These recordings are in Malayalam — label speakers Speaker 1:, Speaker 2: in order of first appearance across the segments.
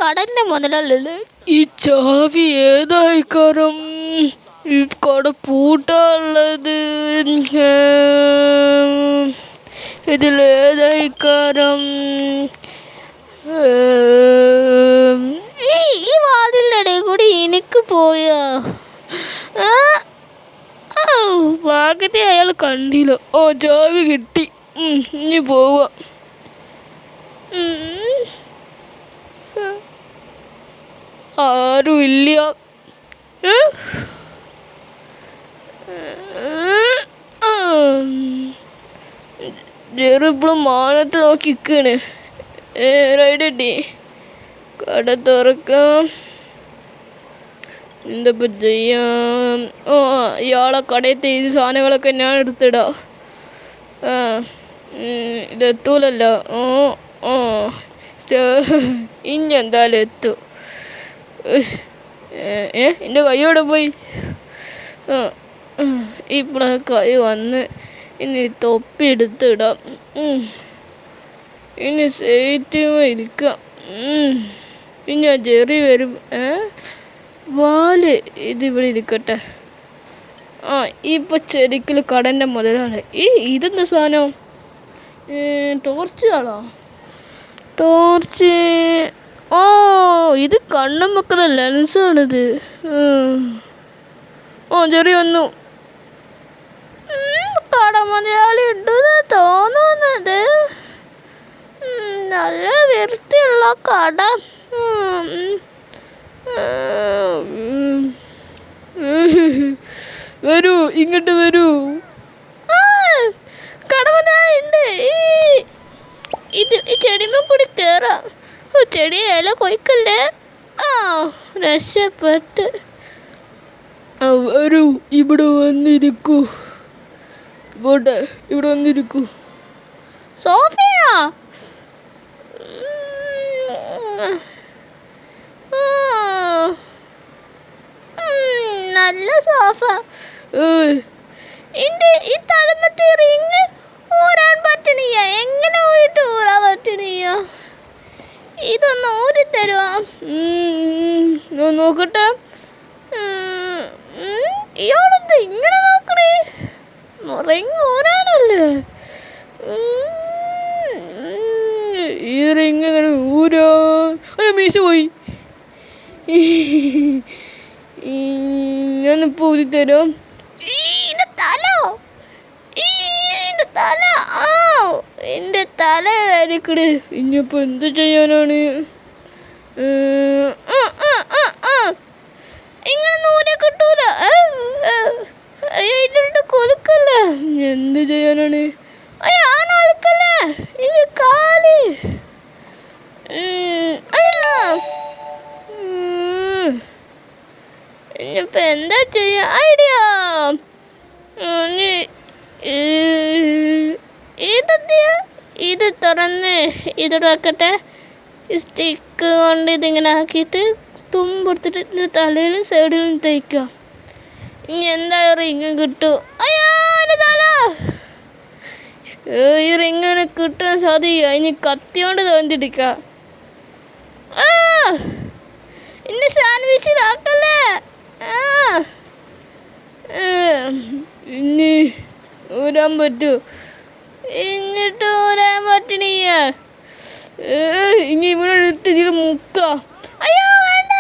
Speaker 1: കടന്റെ മുതലല്ലേ ഈ ചാവി ഏതായിക്കാരം ഈ കട പൂട്ടാനുള്ളത് ഇതിലേതായിക്കാരം ഈ വാതിലിൻ്റെ ഇടയിൽ കൂടി എനിക്ക് പോയാ ഭാഗ്യത്തെ അയാൾ കണ്ടില്ല. ഓ ചാവി കിട്ടി. ഇനി പോവാ. ആരും ഇല്ല. ചെറുപ്പളും മാനത്ത് നോക്കി നിൽക്കണ്. റൈഡി കട തുറക്കാം. എന്തപ്പോ ചെയ്യാം? ഇയാളെ കടയത്തെ ഈ സാധനങ്ങളൊക്കെ ഞാൻ എടുത്തിടാം. ഇതെത്തൂലല്ലോ. ഇനി എന്തായാലും എത്തും. എൻ്റെ കൈയോടെ പോയി. ഇപ്പോഴാ കൈ വന്ന്. ഇനി തൊപ്പി എടുത്തിടാം. ഇനി സേറ്റുമേ ഇരിക്കാം. ഇനി ആ ജെറി വരും. വാല് ഇതിവിടെ ഇരിക്കട്ടെ. ഇപ്പം ശരിക്കും കടൻ്റെ മുതലാണ്. ഇതെന്താ സാധനം? ടോർച്ചാണോ? ടോർച്ച്. ഇത് കണ്ണും വെക്കുന്ന ലെൻസാണിത്. ജെറി വന്നു. കട മുതലാളി ഉണ്ടെന്ന് തോന്നുന്നത്. നല്ല വൃത്തിയുള്ള കട. വരൂ, ഇങ്ങോട്ട് വരൂ. കട മുതലാളി ഉണ്ട്. ഈ ചെടിമ കൂടി കയറാം. ചെടി ഇല കൊയ്ക്കല്ലേ. രക്ഷപ്പെട്ട്. വരൂ, ഇവിടെ വന്നിരിക്കൂ. പോട്ടെ, ഇവിടെ വന്നിരിക്കൂ. സോഫയാ? നല്ല സോഫ. ഈ തലമത്തെ റിങ് ഊരാൻ പറ്റണിയ. എങ്ങനെ ഊരിട്ട് ഊരാൻ പറ്റണിയ? ഇതൊന്ന് ഊരി തരുവാ. നോക്കട്ടെ. ഇയാളെന്താ ഇങ്ങനെ നോക്കണേ? റിങ് ഊരാനല്ലേ? ഈ റിങ് എങ്ങനെ ഊരാ? മീശ പോയി. ഞാനിപ്പോൾ ഊരി തരാം. എൻ്റെ തല ആയിരിക്കട്. ഇനിയിപ്പോ എന്ത് ചെയ്യാനാണ്? ഇങ്ങനെ നൂനെ കിട്ടൂല. ഇതിട്ട് കൊലുക്കല്ല. എന്ത് ചെയ്യാനാണ്? ആണൊലുക്കല്ല. ഇത് കാല്. ഇനിയിപ്പോ എന്താ ചെയ്യാ? ഐഡിയ. ഇത് തുറന്ന് ഇതിവിടെ വെക്കട്ടെ. സ്റ്റിക്ക് കൊണ്ട് ഇതിങ്ങനെ ആക്കിയിട്ട് തുമ്പെടുത്തിട്ട് ഇതിൻ്റെ തലയിലും സൈഡിലും തേക്കുക. ഇനി എന്താ റിങ് കിട്ടും. എൻ്റെ തല. ഈ റിങ്ങിന് കിട്ടാൻ സാധ്യത. ഇനി കത്തിയോണ്ട് തോന്നിട്ടിക്ക. ഇനി സാൻഡ്വിച്ചിലാക്കല്ലേ. ഇനി ഊരാൻ പറ്റൂ. എന്നിട്ട് ഊരാൻ പറ്റണിയ. ഇനി ഇവിടെ എടുത്ത് ഇതിൽ മുക്ക. വേണ്ട.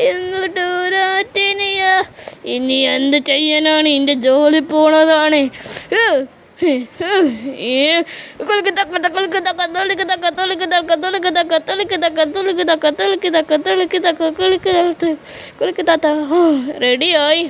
Speaker 1: എന്നിട്ട് ഊരാറ്റണിയ. ഇനി എന്ത് ചെയ്യാനാണ്? എൻ്റെ ജോലി പോണതാണ്. റെഡിയായി.